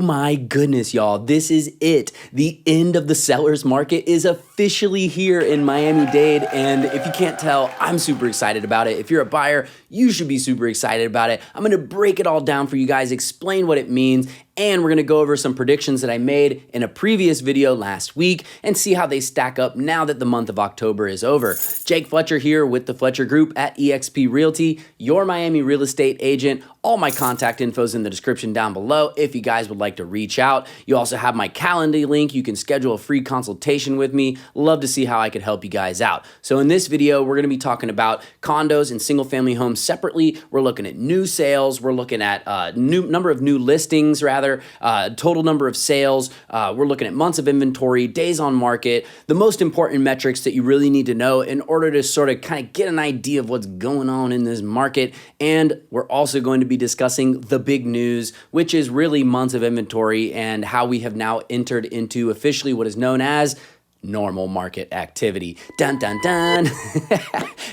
my goodness, y'all. This is it. The end of the seller's market is officially here in Miami-Dade. And if you can't tell, I'm super excited about it. If you're a buyer, you should be super excited about it. I'm going to break it all down for you guys, explain what it means, and we're going to go over some predictions that I made in a previous video last week and see how they stack up now that the month of October is over. Jake Fletcher here with the Fletcher Group at eXp Realty, your Miami real estate agent. All my contact info is in the description down below if you guys would like to reach out. You also have my calendar link. You can schedule a free consultation with me. Love to see how I could help you guys out. So in this video, we're going to be talking about condos and single family homes separately. We're looking at new sales. We're looking at number of new listings, total number of sales. We're looking at months of inventory, days on market, the most important metrics that you really need to know in order to sort of kind of get an idea of what's going on in this market. And we're also going to be discussing the big news, which is really months of inventory and how we have now entered into officially what is known as normal market activity. Dun, dun, dun.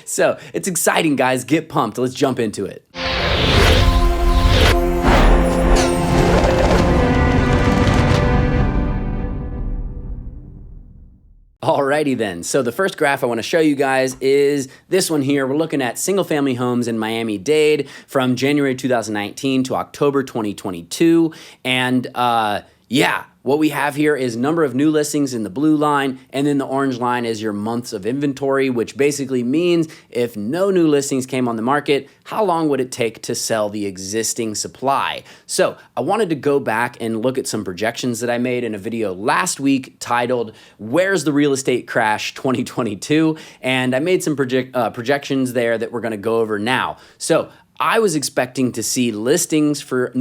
So it's exciting, guys. Get pumped. Let's jump into it. Alrighty then, so the first graph I want to show you guys is this one here. We're looking at single family homes in Miami-Dade from January 2019 to October 2022. And yeah, what we have here is number of new listings in the blue line, and then the orange line is your months of inventory, which basically means if no new listings came on the market, how long would it take to sell the existing supply? So I wanted to go back and look at some projections that I made in a video last week titled, Where's the Real Estate Crash 2022? And I made some projections there that we're gonna go over now. So I was expecting to see new listings for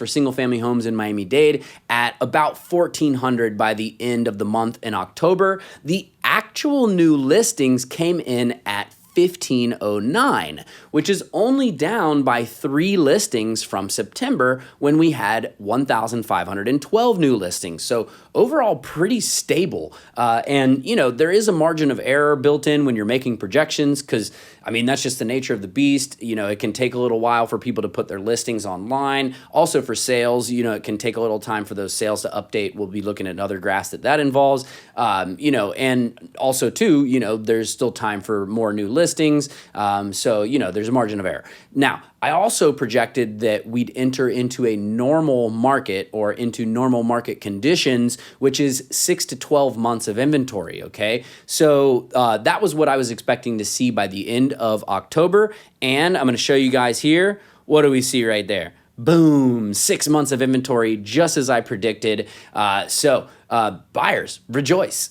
single family homes in Miami-Dade at about 1,400 by the end of the month in October. The actual new listings came in at 1,509, which is only down by 3 listings from September when we had 1,512 new listings. So overall, pretty stable. And you know, there is a margin of error built in when you're making projections because, I mean, that's just the nature of the beast. You know, it can take a little while for people to put their listings online. Also for sales, you know, it can take a little time for those sales to update. We'll be looking at other graphs that involves, you know, and also too, you know, there's still time for more new listings. So, you know, there's a margin of error. Now, I also projected that we'd enter into a normal market or into normal market conditions, which is 6 to 12 months of inventory, okay? So that was what I was expecting to see by the end of October. And I'm gonna show you guys here. What do we see right there? Boom, 6 months of inventory, just as I predicted. Buyers, rejoice.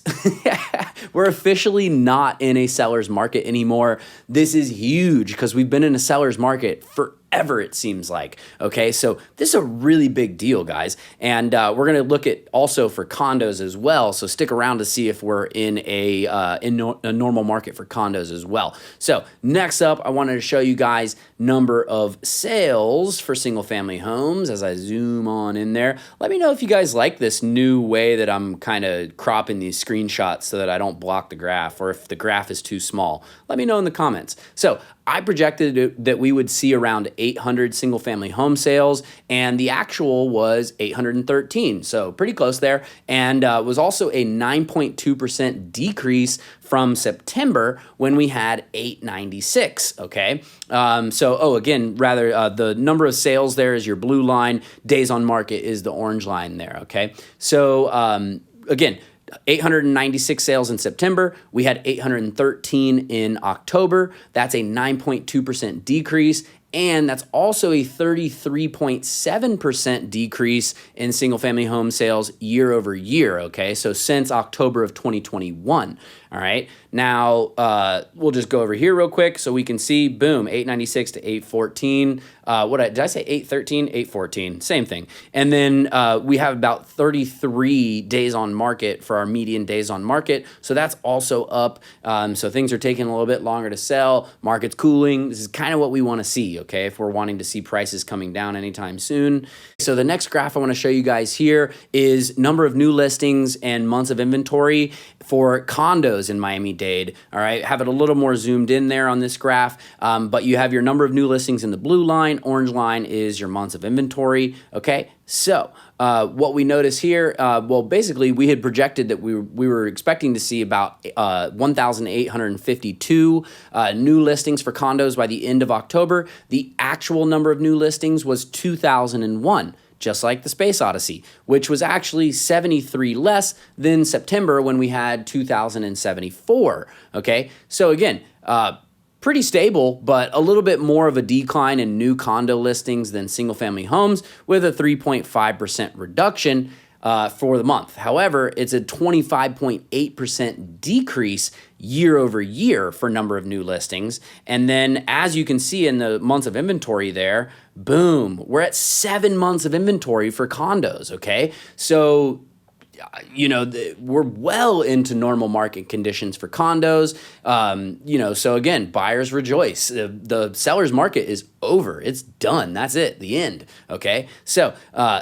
We're officially not in a seller's market anymore. This is huge because we've been in a seller's market forever, it seems like. Okay, so this is a really big deal, guys. And we're gonna look at also for condos as well. So stick around to see if we're in a normal market for condos as well. So next up, I wanted to show you guys number of sales for single family homes as I zoom on in there. Let me know if you guys like this new way that I'm kind of cropping these screenshots so that I don't block the graph, or if the graph is too small. Let me know in the comments. So I projected that we would see around 800 single family home sales, and the actual was 813, so pretty close there, and was also a 9.2% decrease from September when we had 896, okay? The number of sales there is your blue line, days on market is the orange line there, okay? So again, 896 sales in September. We had 813 in October. That's a 9.2% decrease. And that's also a 33.7% decrease in single family home sales year over year, okay? So since October of 2021, all right? Now, we'll just go over here real quick so we can see, boom, 896 to 814. Did I say 813? 814, same thing. And then we have about 33 days on market for our median days on market. So that's also up. So things are taking a little bit longer to sell. Market's cooling. This is kind of what we want to see, okay, if we're wanting to see prices coming down anytime soon. So the next graph I want to show you guys here is number of new listings and months of inventory for condos condos in Miami-Dade. All right, have it a little more zoomed in there on this graph, but you have your number of new listings in the blue line. Orange line is your months of inventory. Okay, so what we notice here, well, basically we had projected that we were expecting to see about 1,852 new listings for condos by the end of October. The actual number of new listings was 2,001. Just like the Space Odyssey, which was actually 73 less than September when we had 2,074, okay? So again, pretty stable, but a little bit more of a decline in new condo listings than single-family homes with a 3.5% reduction for the month. However, it's a 25.8% decrease year over year for number of new listings. And then as you can see in the months of inventory there, boom, we're at 7 months of inventory for condos, okay? So we're well into normal market conditions for condos. So again, buyers rejoice. The seller's market is over. It's done. That's it. The end. Okay. So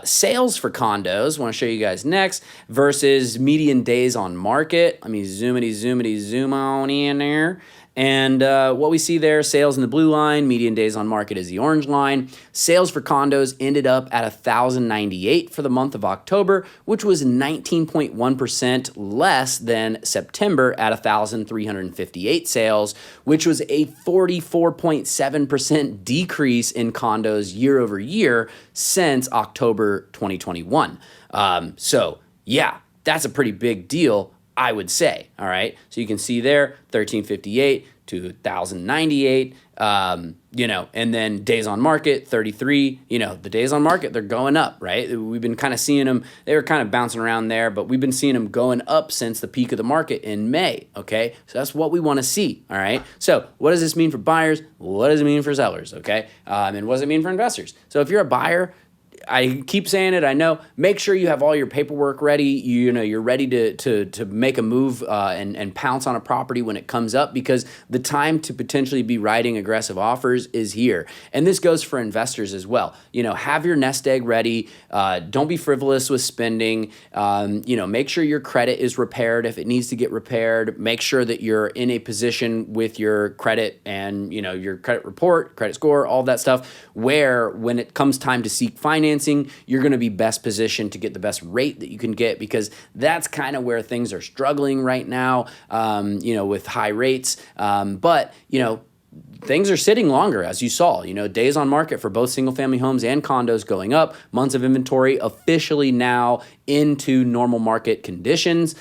sales for condos, want to show you guys next, versus median days on market. Let me zoom on in there. And what we see there, sales in the blue line, median days on market is the orange line. Sales for condos ended up at 1,098 for the month of October, which was 19.1% less than September at 1,358 sales, which was a 44.7% decrease in condos year over year since October 2021. So yeah, that's a pretty big deal, I would say. All right. So you can see there, 1358 to 1098, and then days on market, 33. The days on market, they're going up, right? We've been kind of seeing them. They were kind of bouncing around there, but we've been seeing them going up since the peak of the market in May. Okay. So that's what we want to see. All right. So what does this mean for buyers? What does it mean for sellers? Okay. And what does it mean for investors? So if you're a buyer, I keep saying it, I know, make sure you have all your paperwork ready. You're ready to make a move and pounce on a property when it comes up, because the time to potentially be writing aggressive offers is here. And this goes for investors as well. Have your nest egg ready. Don't be frivolous with spending. Make sure your credit is repaired if it needs to get repaired. Make sure that you're in a position with your credit and, your credit report, credit score, all that stuff, where when it comes time to seek financing, you're going to be best positioned to get the best rate that you can get, because that's kind of where things are struggling right now, with high rates. But things are sitting longer, as you saw. Days on market for both single-family homes and condos going up. Months of inventory officially now into normal market conditions.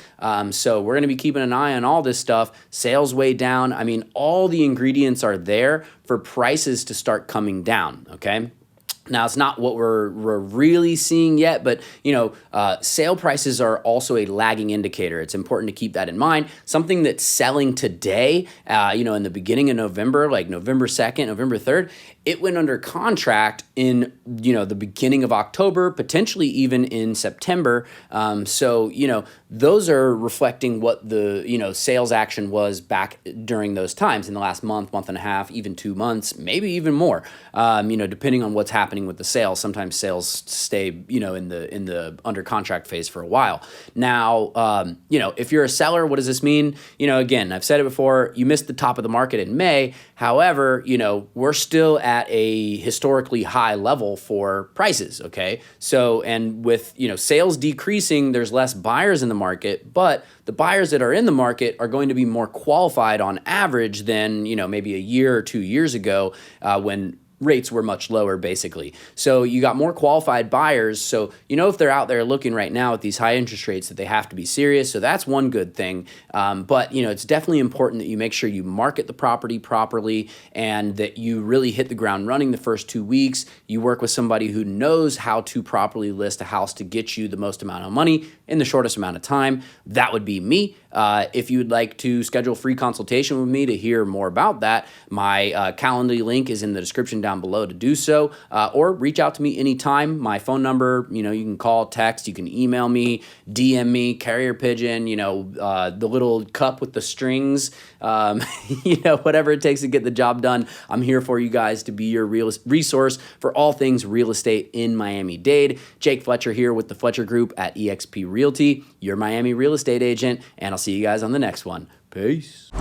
So we're going to be keeping an eye on all this stuff. Sales way down. I mean, all the ingredients are there for prices to start coming down, okay? Now, it's not what we're really seeing yet, but, sale prices are also a lagging indicator. It's important to keep that in mind. Something that's selling today, in the beginning of November, like November 2nd, November 3rd, it went under contract in, the beginning of October, potentially even in September. So, those are reflecting what the, sales action was back during those times in the last month and a half, even 2 months, maybe even more, depending on what's happening with the sales. Sometimes sales stay, in the under contract phase for a while. Now, if you're a seller, what does this mean? Again, I've said it before, you missed the top of the market in May. However, we're still at a historically high level for prices, okay? So, and with, sales decreasing, there's less buyers in the market, but the buyers that are in the market are going to be more qualified on average than, maybe a year or 2 years ago, when rates were much lower, basically. So you got more qualified buyers. So, if they're out there looking right now at these high interest rates, that they have to be serious. So that's one good thing. But, it's definitely important that you make sure you market the property properly and that you really hit the ground running the first 2 weeks. You work with somebody who knows how to properly list a house to get you the most amount of money in the shortest amount of time. That would be me. If you would like to schedule a free consultation with me to hear more about that, my Calendly link is in the description down below to do so, or reach out to me anytime. My phone number, you can call, text, you can email me, DM me, carrier pigeon, the little cup with the strings, whatever it takes to get the job done. I'm here for you guys to be your resource for all things real estate in Miami-Dade. Jake Fletcher here with the Fletcher Group at eXp Realty, your Miami real estate agent, and I'll see you guys on the next one. Peace.